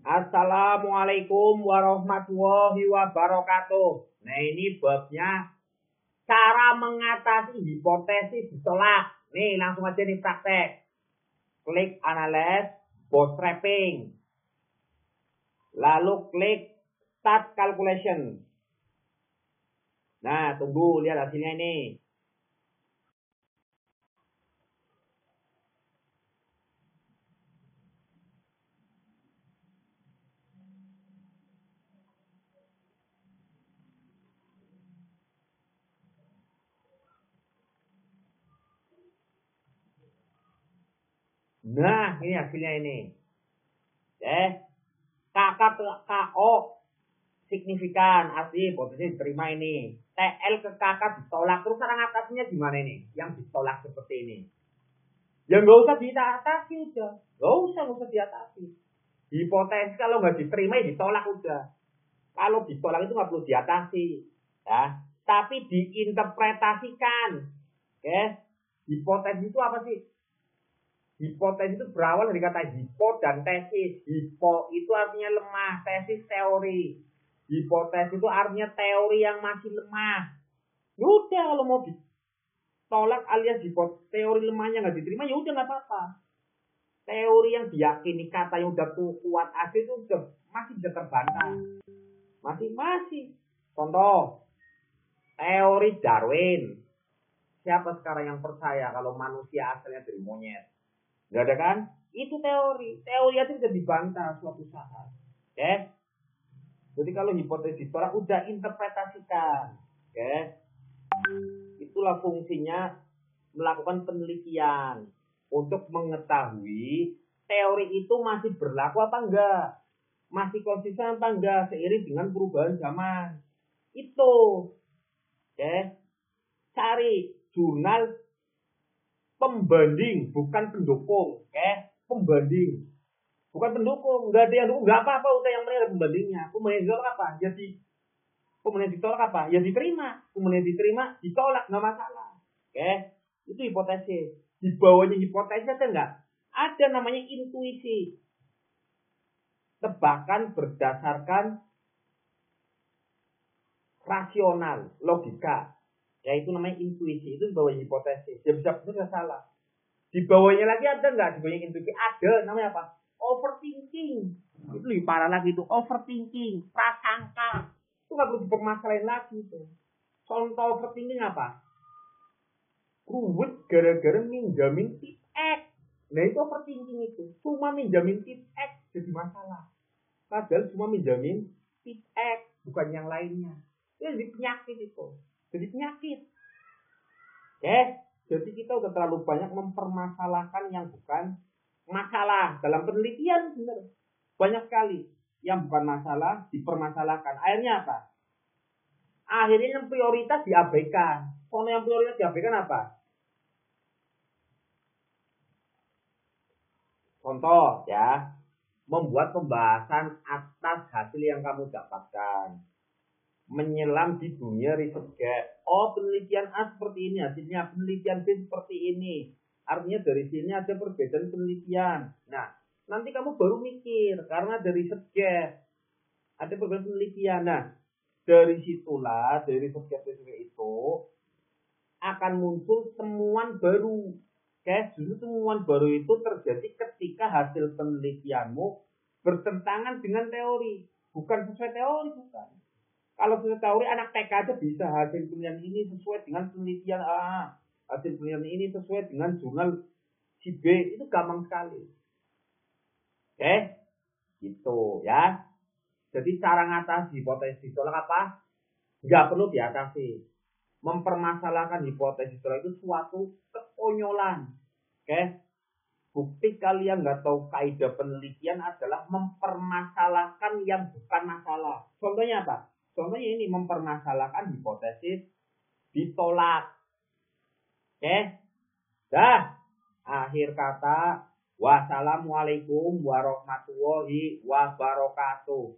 Assalamualaikum warahmatullahi wabarakatuh. Nah, ini babnya cara mengatasi hipotesis ditolak. Nih, langsung aja nih praktek. Klik analyze bootstrapping. Lalu klik start calculation. Nah, tunggu lihat hasilnya ini. Nah, ini hasilnya ini. Kakak ke KO signifikan, arti hipotesis diterima ini. TL ke kakak ditolak. Terus cara ngatasinnya gimana ini? Yang ditolak seperti ini. Ya nggak usah diatasi udah. Nggak usah diatasi. Hipotesis kalau nggak diterima ya ditolak udah. Kalau ditolak itu nggak perlu diatasi. Ya. Tapi diinterpretasikan. Oke. Hipotesis itu apa sih? Hipotesis itu berawal dari kata hipo dan tesis. Hipo itu artinya lemah, tesis teori. Hipotesis itu artinya teori yang masih lemah. Yaudah kalau mau ditolak alias teori lemahnya nggak diterima, ya udah nggak apa-apa. Teori yang diyakini kata yang udah kuat asli itu udah masih bisa terbantah. Masih. Contoh, teori Darwin. Siapa sekarang yang percaya kalau manusia asalnya dari monyet? Gak ada kan? Itu teori. Teori itu bisa dibantah suatu saat. Oke? Jadi kalau hipotesis ditolak, udah interpretasikan. Oke? Itulah fungsinya melakukan penelitian. Untuk mengetahui teori itu masih berlaku apa enggak. Masih konsisten apa enggak seiring dengan perubahan zaman. Itu. Oke? Cari jurnal pembanding, bukan pendukung, pembanding, bukan pendukung, nggak ada yang dukung, nggak apa-apa, udah yang penting ada pembandingnya. Kemudian ditolak apa? Jadi kemudian ditolak apa? Ya diterima, kemudian diterima, ditolak nggak masalah, itu hipotesis. Di bawahnya hipotesis ada nggak? Ada namanya intuisi, tebakan berdasarkan rasional, logika. Yaitu namanya intuisi, itu di bawah hipotesis. Ya bisa benar bisa salah. Di bawahnya lagi ada nggak? Di bawahnya intuisi ada, namanya apa? Overthinking. Itu lebih parah lagi itu, overthinking, prasangka. Itu nggak perlu dipermasalahin lagi itu. Contoh overthinking apa? Ruwet gara-gara minjamin tip X. Nah itu overthinking itu. Cuma minjamin tip X jadi masalah. Padahal cuma minjamin tip X, bukan yang lainnya. Itu jadi penyakit itu. Jadi penyakit. Jadi kita udah terlalu banyak mempermasalahkan yang bukan masalah. Dalam penelitian benar. Banyak sekali yang bukan masalah dipermasalahkan. Akhirnya apa? Akhirnya yang prioritas diabaikan. Kalau yang prioritas diabaikan apa? Contoh ya, membuat pembahasan atas hasil yang kamu dapatkan. Menyelam di dunia riset gap. Oh, penelitian A seperti ini hasilnya, penelitian B seperti ini. Artinya dari sini ada perbedaan penelitian. Nah, nanti kamu baru mikir karena dari riset gap ada perbedaan penelitian. Nah, dari situlah dari riset gap itu akan muncul temuan baru. Justru temuan baru itu terjadi ketika hasil penelitianmu bertentangan dengan teori, bukan sesuai teori, bukan. Kalau sesuai teori anak TK aja bisa hasil penelitian ini sesuai dengan penelitian A, hasil penelitian ini sesuai dengan jurnal si B, itu gampang sekali. Gitu ya. Jadi cara ngatasi hipotesis ditolak apa? Nggak perlu diatasi. Mempermasalahkan hipotesis ditolak itu suatu kekonyolan. Bukti kalian nggak tahu kaidah penelitian adalah mempermasalahkan yang bukan masalah. Contohnya apa? Contohnya ini mempermasalahkan hipotesis ditolak. Dah. Akhir kata, wassalamualaikum warahmatullahi wabarakatuh.